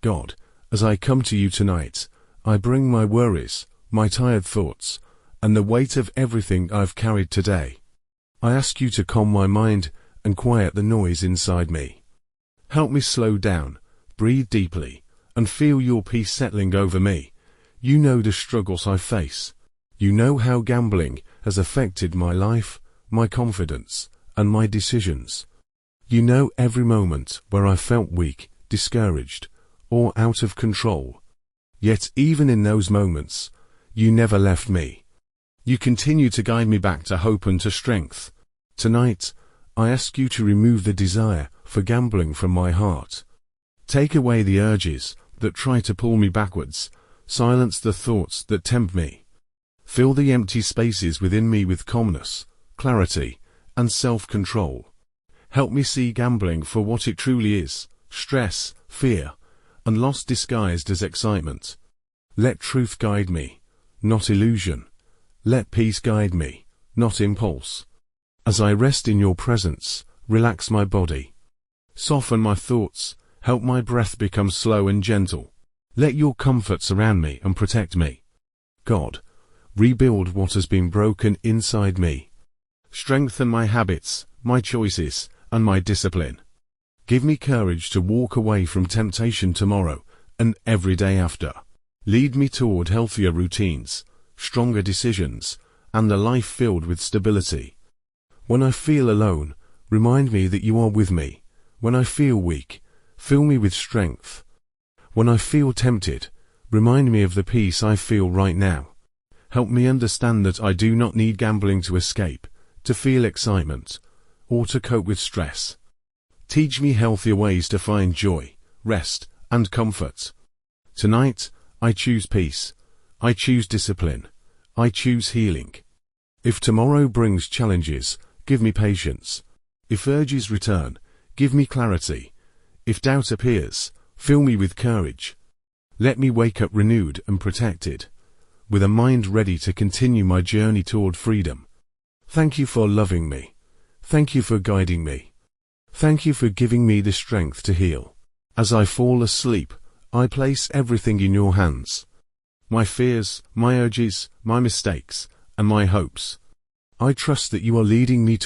God, as I come to you tonight, I bring my worries, my tired thoughts, and the weight of everything I've carried today. I ask you to calm my mind and quiet the noise inside me. Help me slow down, breathe deeply, and feel your peace settling over me. You know the struggles I face. You know how gambling has affected my life, my confidence, and my decisions. You know every moment where I felt weak, discouraged, or out of control. Yet even in those moments, you never left me. You continue to guide me back to hope and to strength. Tonight, I ask you to remove the desire for gambling from my heart. Take away the urges that try to pull me backwards. Silence the thoughts that tempt me. Fill the empty spaces within me with calmness, clarity, and self-control. Help me see gambling for what it truly is: stress, fear, and loss disguised as excitement. Let truth guide me, not illusion. Let peace guide me, not impulse. As I rest in your presence, relax my body. Soften my thoughts, help my breath become slow and gentle. Let your comfort surround me and protect me. God, rebuild what has been broken inside me. Strengthen my habits, my choices, and my discipline. Give me courage to walk away from temptation tomorrow and every day after. Lead me toward healthier routines, stronger decisions, and a life filled with stability. When I feel alone, remind me that you are with me. When I feel weak, fill me with strength. When I feel tempted, remind me of the peace I feel right now. Help me understand that I do not need gambling to escape, to feel excitement, or to cope with stress. Teach me healthier ways to find joy, rest, and comfort. Tonight, I choose peace. I choose discipline. I choose healing. If tomorrow brings challenges, give me patience. If urges return, give me clarity. If doubt appears, fill me with courage. Let me wake up renewed and protected, with a mind ready to continue my journey toward freedom. Thank you for loving me. Thank you for guiding me. Thank you for giving me the strength to heal. As I fall asleep, I place everything in your hands. My fears, my urges, my mistakes, and my hopes. I trust that you are leading me